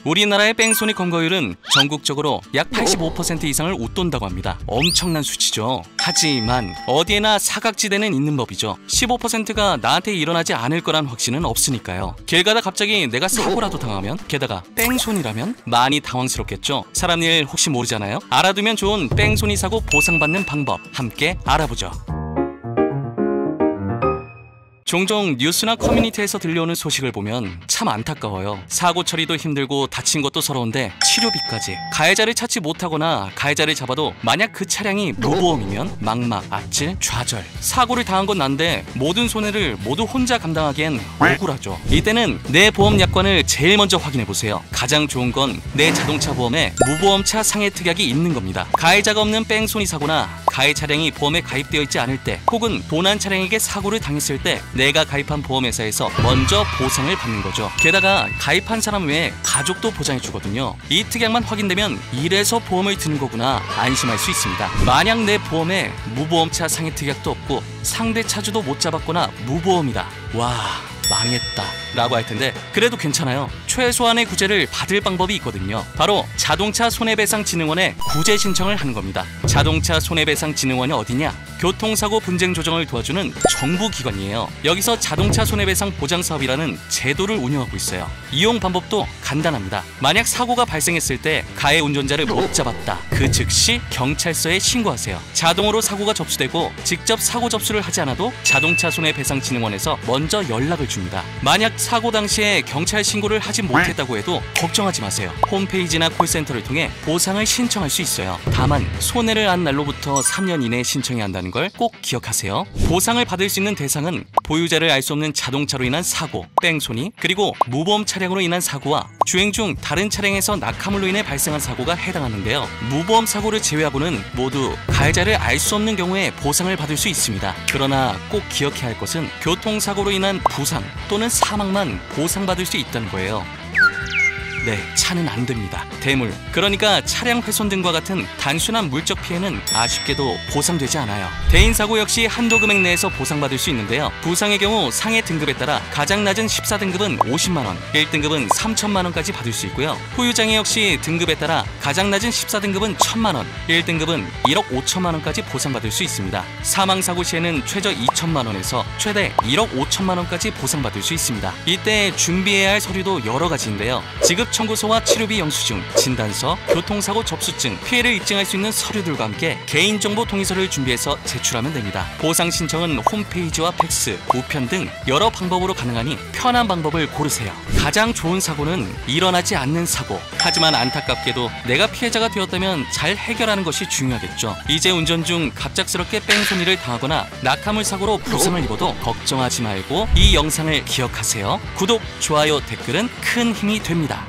우리나라의 뺑소니 검거율은 전국적으로 약 85% 이상을 웃돈다고 합니다. 엄청난 수치죠. 하지만 어디에나 사각지대는 있는 법이죠. 15%가 나한테 일어나지 않을 거란 확신은 없으니까요. 길 가다 갑자기 내가 사고라도 당하면, 게다가 뺑소니라면 많이 당황스럽겠죠. 사람 일 혹시 모르잖아요. 알아두면 좋은 뺑소니 사고 보상받는 방법 함께 알아보죠. 종종 뉴스나 커뮤니티에서 들려오는 소식을 보면 참 안타까워요. 사고 처리도 힘들고 다친 것도 서러운데 치료비까지. 가해자를 찾지 못하거나 가해자를 잡아도 만약 그 차량이 무보험이면 막막, 아찔, 좌절. 사고를 당한 건 난데 모든 손해를 모두 혼자 감당하기엔 억울하죠. 이때는 내 보험 약관을 제일 먼저 확인해보세요. 가장 좋은 건 내 자동차 보험에 무보험차 상해 특약이 있는 겁니다. 가해자가 없는 뺑소니 사고나 가해 차량이 보험에 가입되어 있지 않을 때, 혹은 도난 차량에게 사고를 당했을 때 내가 가입한 보험회사에서 먼저 보상을 받는 거죠. 게다가 가입한 사람 외에 가족도 보장해주거든요. 이 특약만 확인되면 이래서 보험을 드는 거구나 안심할 수 있습니다. 만약 내 보험에 무보험차 상해 특약도 없고 상대 차주도 못 잡았거나 무보험이다. 와, 망했다 라고 할 텐데 그래도 괜찮아요. 최소한의 구제를 받을 방법이 있거든요. 바로 자동차 손해배상진흥원에 구제 신청을 하는 겁니다. 자동차 손해배상진흥원이 어디냐? 교통사고 분쟁 조정을 도와주는 정부기관이에요. 여기서 자동차 손해배상 보장사업이라는 제도를 운영하고 있어요. 이용 방법도 간단합니다. 만약 사고가 발생했을 때 가해 운전자를 못 잡았다. 그 즉시 경찰서에 신고하세요. 자동으로 사고가 접수되고 직접 사고 접수를 하지 않아도 자동차 손해배상진흥원에서 먼저 연락을 줍니다. 만약 사고 당시에 경찰 신고를 하지 못했다고 해도 걱정하지 마세요. 홈페이지나 콜센터를 통해 보상을 신청할 수 있어요. 다만 손해를 안 날로부터 3년 이내에 신청해야 한다는 걸 꼭 기억하세요. 보상을 받을 수 있는 대상은 보유자를 알 수 없는 자동차로 인한 사고, 뺑소니, 그리고 무보험 차량으로 인한 사고와 주행 중 다른 차량에서 낙하물로 인해 발생한 사고가 해당하는데요. 무보험 사고를 제외하고는 모두 가해자를 알 수 없는 경우에 보상을 받을 수 있습니다. 그러나 꼭 기억해야 할 것은 교통사고로 인한 부상 또는 사망만 보상받을 수 있다는 거예요. 네, 차는 안 됩니다. 대물, 그러니까 차량 훼손 등과 같은 단순한 물적 피해는 아쉽게도 보상되지 않아요. 대인사고 역시 한도 금액 내에서 보상받을 수 있는데요. 부상의 경우 상해 등급에 따라 가장 낮은 14등급은 50만원, 1등급은 3천만원까지 받을 수 있고요. 후유장애 역시 등급에 따라 가장 낮은 14등급은 1000만원, 1등급은 1억 5천만원까지 보상받을 수 있습니다. 사망사고 시에는 최저 2천만원에서 최대 1억 5천만원까지 보상받을 수 있습니다. 이때 준비해야 할 서류도 여러 가지인데요. 지급 청구서와 치료비 영수증, 진단서, 교통사고 접수증, 피해를 입증할 수 있는 서류들과 함께 개인정보 동의서를 준비해서 제출하면 됩니다. 보상 신청은 홈페이지와 팩스, 우편 등 여러 방법으로 가능하니 편한 방법을 고르세요. 가장 좋은 사고는 일어나지 않는 사고. 하지만 안타깝게도 내가 피해자가 되었다면 잘 해결하는 것이 중요하겠죠. 이제 운전 중 갑작스럽게 뺑소니를 당하거나 낙하물 사고로 부상을 입어도 걱정하지 말고 이 영상을 기억하세요. 구독, 좋아요, 댓글은 큰 힘이 됩니다.